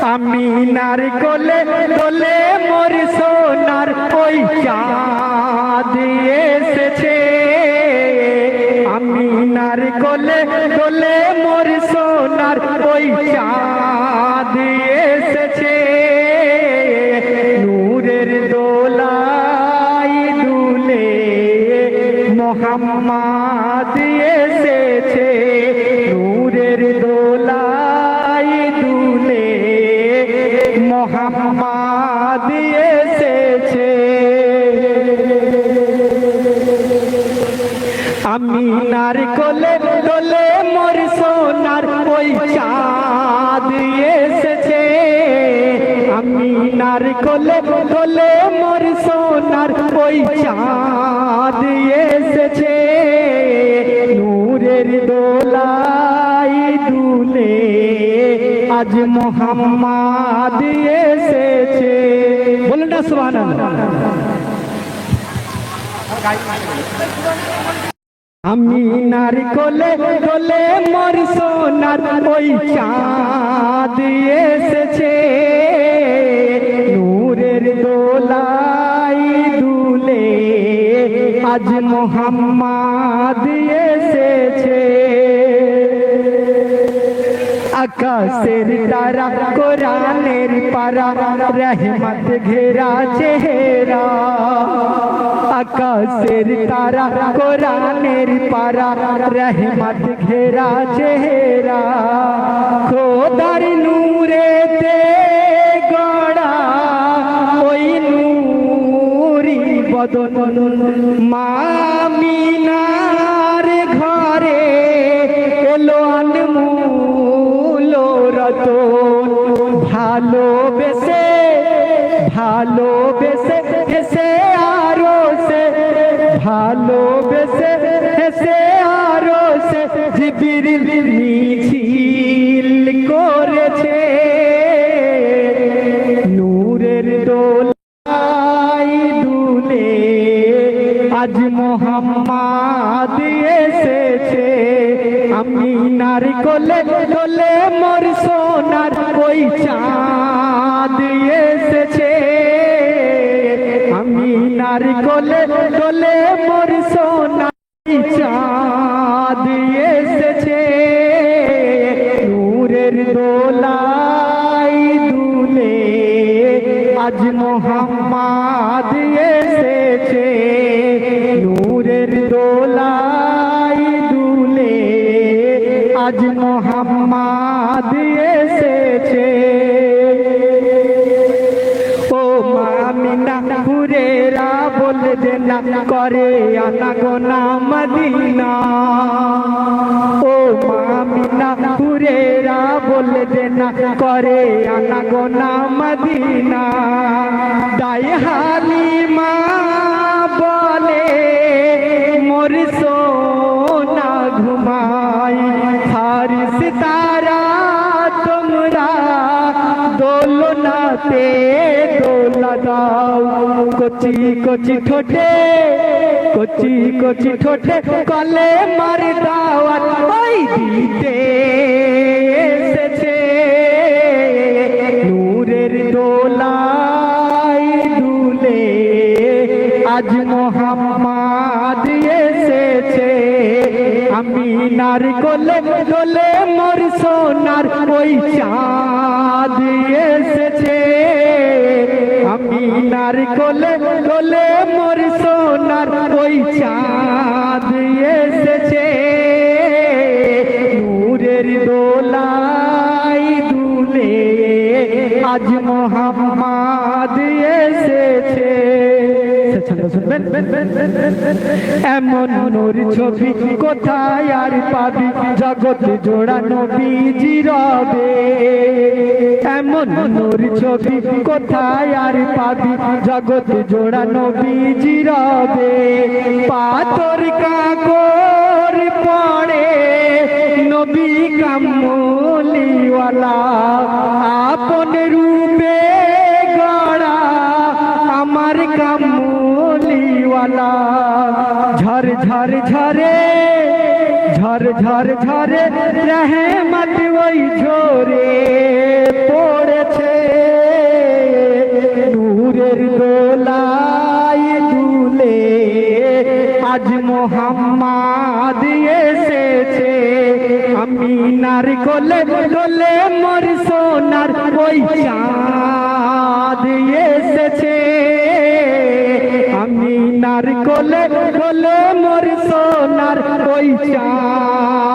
আমিনার কোলে দোলে মোর সোনার ওই চাঁদ এসেছে। আমিনার কোলে দোলে মোর সোনার ওই চাঁদ এসেছে। নূরের দোলাই দুলে মোহাম্মদ এসেছে। নূরের দোলাই দুলে মোহাম্মদ এসেছে। আমিনার কোলে দোলে মোর সোনার ওই চাঁদ এসেছে। আমিনার কোলে দোলে মোর সোনার ওই চাঁদ এসেছে। নূরের দোলাই দুলে আজ মোহাম্মদ এসেছে। বলুন না সুবহানাল্লাহ। আমিনার কোলে দোলে মোর সোনার ওই চাঁদ এসেছে। নূরের দোলাই দুলে আজ মোহাম্মদ এসেছে। আকাশের তারা কোরআনের পারা রহমত ঘেরা চেহারা। আকাশের তারা কোরআনের পারা রহমত ঘেরা চেহারা। খোদার নূরেতে গড়া ওই নূরি বদন মা আমিনার ঘরে এলো আনমোল রতন। ভালোবেসে ভালোবেসে হেসে আরো সে ভালোবেসে হেসে আরো সে জিবরিল মিছিল করেছে। নূরের দোলাই দুলে আজ মোহাম্মদ এসেছে। আমিনার কোলে দোলে মোর সোনার ওই চাঁদ এসেছে। আমিনার কোলে দোলে মোর সোনার ওই চাঁদ এসেছে। নূরের দোলাই দুলে আজ মোহাম্মদ এসেছে। নূরের দোলাই দুলে আজ মোহাম্মদ এসেছে। ও মা আমিনা হুরেরা বলে দেনা করে আনা গোনা মদিনা। ও মা আমিনা হুরেরা বলে দেনা করে আনা গোনা মদিনা। দাই হালিমা বলে মোর সোনা ঘুমাই। হারিস তারা তোমরা দোলনাতে দোলা দাও। কচি কচি ঠোঁটে কচি কচি ঠোঁটে কলে মার দাওয়াত ওই দিতে এসেছে। নূরের দোলাই দুলে আজ মোহাম্মদ এসেছে। আমিনার কোলে দোলে মোর সোনার ওই চাঁদ এসেছে। আমিনার কোলে দোলে মোর সোনার ওই চাঁদ এসেছে। নূরের দোলাই দুলে আজ মোহাম্মদ এসেছে। এমন নূর ছবি কোথায় আর পাবি জগৎ জোড়া নবীজি রবে। এমন নূর ছবি কোথায় আর পাবি জগৎ জোড়া নবীজি রবে। পাথর কাকর পড়ে নবী কামলিওয়ালা আপন রূপে গড়া আমার কামলিওয়ালা। ঝর ঝর ঝরে ঝর ঝর ঝরে রহমত ওই ঝরে পড়েছে। নারকোলে কোলে মোর সোনার ওই চাঁদ এসেছে, আমি নারকোলে কোলে মোর সোনার ওই চাঁদ